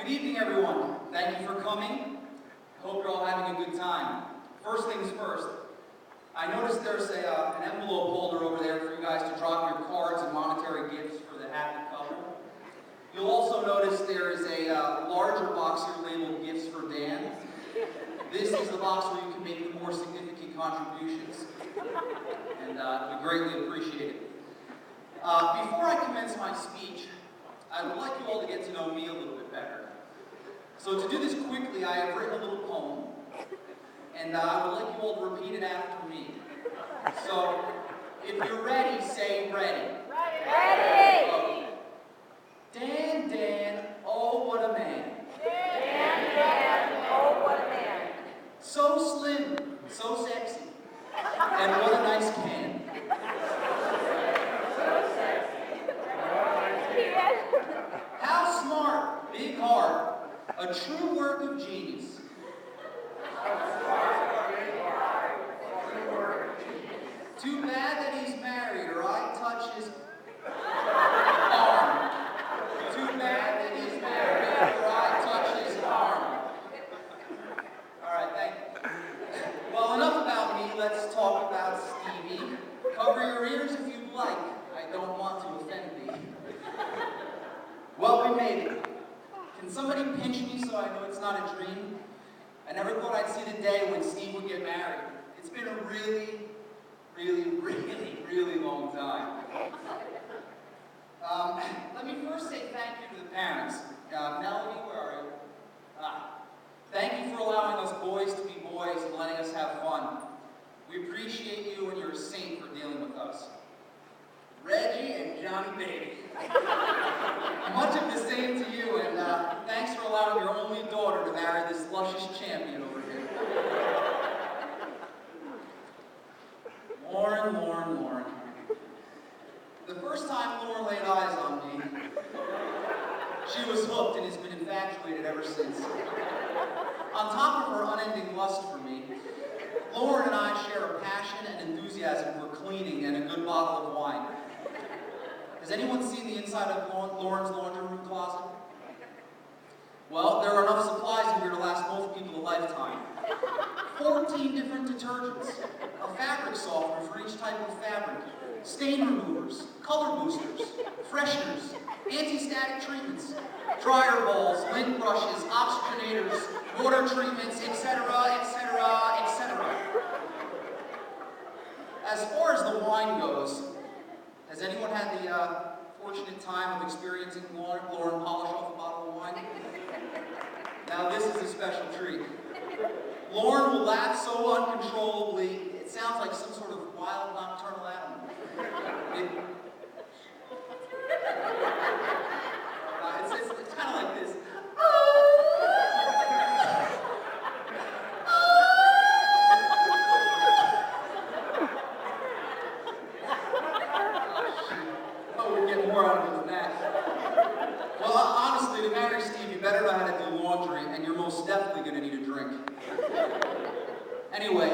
Good evening, everyone. Thank you for coming. Hope you're all having a good time. First things first, I noticed there's an envelope holder over there for you guys to drop your cards and monetary gifts for the happy couple. You'll also notice there is a larger box here labeled Gifts for Dan. This is the box where you can make the more significant contributions, and we greatly appreciate it. Before I commence my speech, I would like you all to get to know me a little bit better. So to do this quickly, I have written a little poem, and I would like you all to repeat it after me. So, if you're ready, say ready. Ready! Oh. Dan, Dan, oh what a man. Dan, Dan, oh what a man. So slim, so sexy, and what a nice can. So sexy. How smart, big heart, a true work of genius. Too bad that he's married, or I'd touch his arm. Too bad that he's married, or I'd touch his arm. All right, thank you. Well, enough about me. Let's talk about Stevie. Cover your ears if you'd like. I don't want to offend thee. Well, we made it. Can somebody pinch me so I know it's not a dream? I never thought I'd see the day when Steve would get married. It's been a really long time. Let me first say thank you to the parents. Melody, where are you? Thank you for allowing us boys to be boys and letting us have fun. We appreciate you, and you're a saint for dealing with us. Reggie and Johnny Baby. Much of the same to you, and thanks for allowing your only daughter to marry this luscious champion over here. Lauren. The first time Lauren laid eyes on me, she was hooked and has been infatuated ever since. On top of her unending lust for me, Lauren and I share a passion and enthusiasm for cleaning and a good bottle of wine. Has anyone seen the inside of Lauren's laundry room closet? Well, there are enough supplies in here to last most people a lifetime. 14 different detergents, a fabric softener for each type of fabric, stain removers, color boosters, fresheners, anti-static treatments, dryer balls, lint brushes, oxygenators, water treatments, etc., etc., etc. As far as the wine goes, has anyone had the fortunate time of experiencing Lauren polish off a bottle of wine? Now this is a special treat. Lauren will laugh so uncontrollably, it sounds like some sort of wild nocturnal animal. It's kind of like this. We're getting more out of it than that. Well, honestly, to marry Steve, you better know how to do laundry, and you're most definitely going to need a drink. Anyway,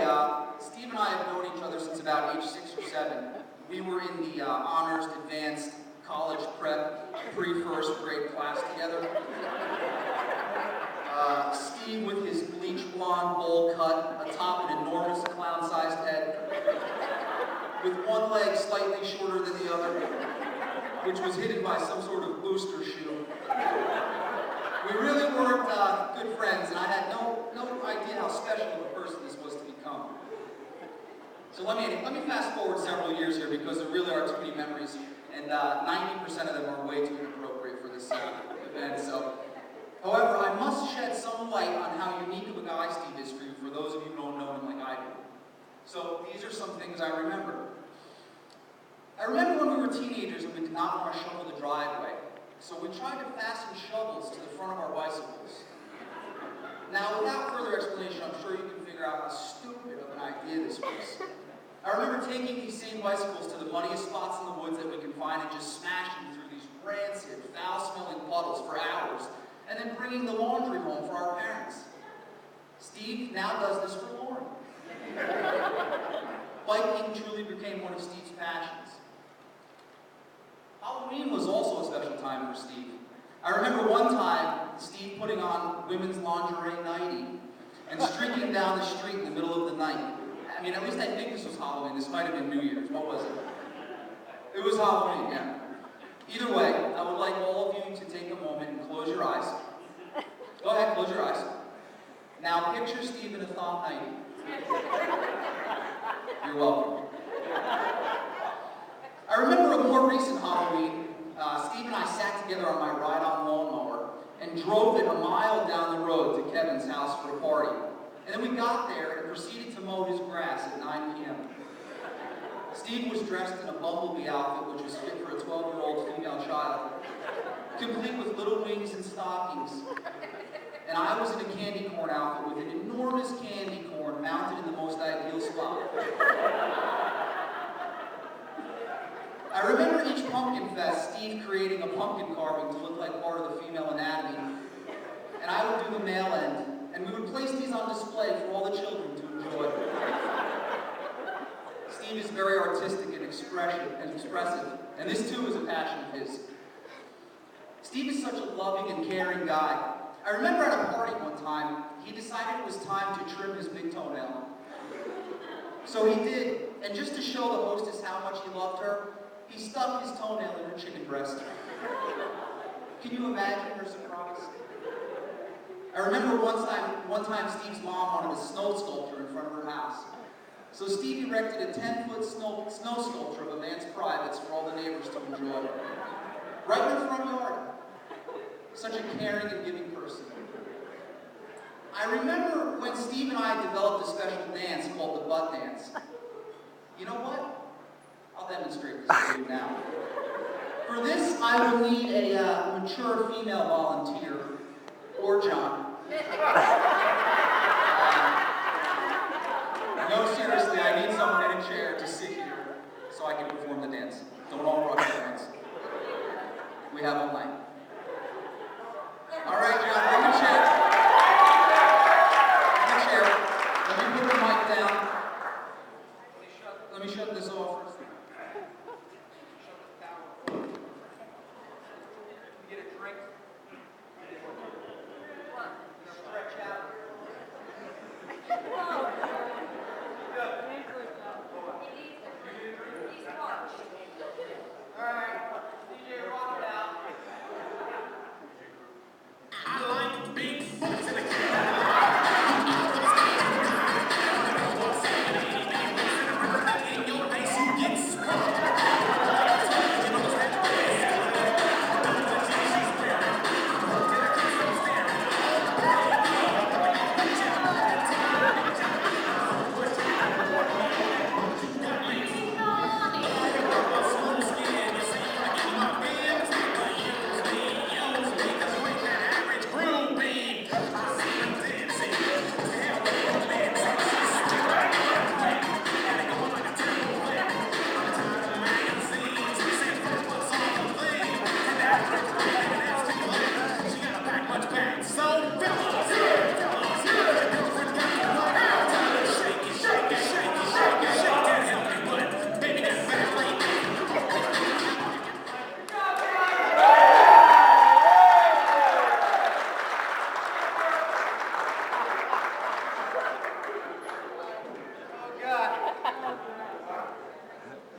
Steve and I have known each other since about age 6 or 7. We were in the honors, advanced, college prep, pre-first grade class together. Steve with his bleach blonde bowl cut atop an enormous clown-sized head, with one leg slightly shorter than the other, which was hidden by some sort of booster shoe. We really weren't good friends, and I had no idea how special of a person this was to become. So let me fast forward several years here, because there really are too many memories, and 90% of them are way too inappropriate for this event. So, however, I must shed some light on how unique of a guy Steve is for those of you who don't know him like I do. So these are some things I remember. I remember when we were teenagers and we did not want to shovel the driveway, so we tried to fasten shovels to the front of our bicycles. Now, without further explanation, I'm sure you can figure out how stupid of an idea this was. I remember taking these same bicycles to the muddiest spots in the woods that we can find and just smashing through these rancid, foul-smelling puddles for hours, and then bringing the laundry home for our parents. Steve now does this for Lauren. Biking truly became one of Steve's passions. Halloween was also a special time for Steve. I remember one time, Steve put women's lingerie nightie, and streaking down the street in the middle of the night. I mean, at least I think this was Halloween. This might have been New Year's. What was it? It was Halloween, yeah. Either way, I would like all of you to take a moment and close your eyes. Go ahead, close your eyes. Now picture Steve in a thong nightie. You're welcome. I remember a more recent Halloween. Steve and I sat together on my ride-on lawnmower and drove it a mile down the road to Kevin's house for a party. And then we got there and proceeded to mow his grass at 9 p.m. Steve was dressed in a bumblebee outfit which was fit for a 12-year-old female child, complete with little wings and stockings. And I was in a candy corn outfit with an enormous candy corn mounted in the most ideal spot. I remember each pumpkin fest, Steve creating a pumpkin carving to look like part of the female anatomy. And I would do the male end, and we would place these on display for all the children to enjoy. Steve is very artistic and expressive, and this too is a passion of his. Steve is such a loving and caring guy. I remember at a party one time, he decided it was time to trim his big toenail. So he did, and just to show the hostess how much he loved her, he stuck his toenail in her chicken breast. Can you imagine her surprise? I remember one time Steve's mom wanted a snow sculpture in front of her house. So Steve erected a 10-foot snow sculpture of a man's privates for all the neighbors to enjoy. Right in the front yard. Such a caring and giving person. I remember when Steve and I developed a special dance called the butt dance. You know what? I'll demonstrate this for you now. For this, I will need a mature female volunteer, or John. No, seriously, I need someone in a chair to sit here so I can perform the dance. Don't all rush at once. We have a line. All right, John, bring a chair. Bring a chair. Let me put the mic down. Let me shut this off first. Shut this down. Get a drink. Stretch out. All right, DJ, rock it out. I like big boots in the in your face, you get sprung.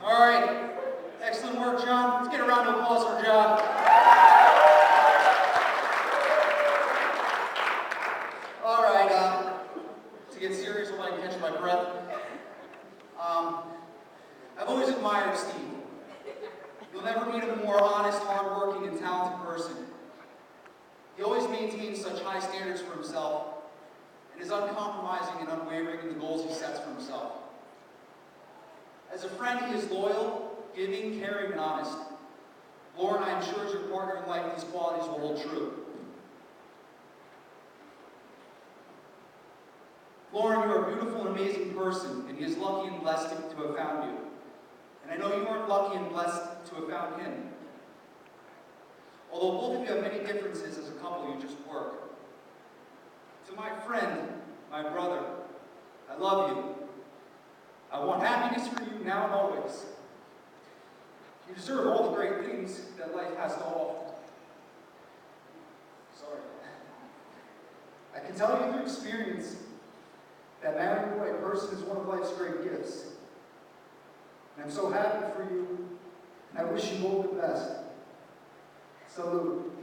All right, excellent work, John. Let's get a round of applause for John. All right, to get serious while I can catch my breath. I've always admired Steve. You'll never meet a more honest, hardworking, and talented person. He always maintains such high standards for himself and is uncompromising and unwavering in the goals he sets for himself. As a friend, he is loyal, giving, caring, and honest. Lauren, I am sure as your partner in life, these qualities will hold true. Lauren, you are a beautiful and amazing person, and he is lucky and blessed to have found you. And I know you aren't lucky and blessed to have found him. Although both of you have many differences as a couple, you just work. To my friend, my brother, I love you. I want happiness for you now and always. You deserve all the great things that life has to offer. Sorry. I can tell you through experience that marrying the right person is one of life's great gifts. And I'm so happy for you, and I wish you all the best. Salute.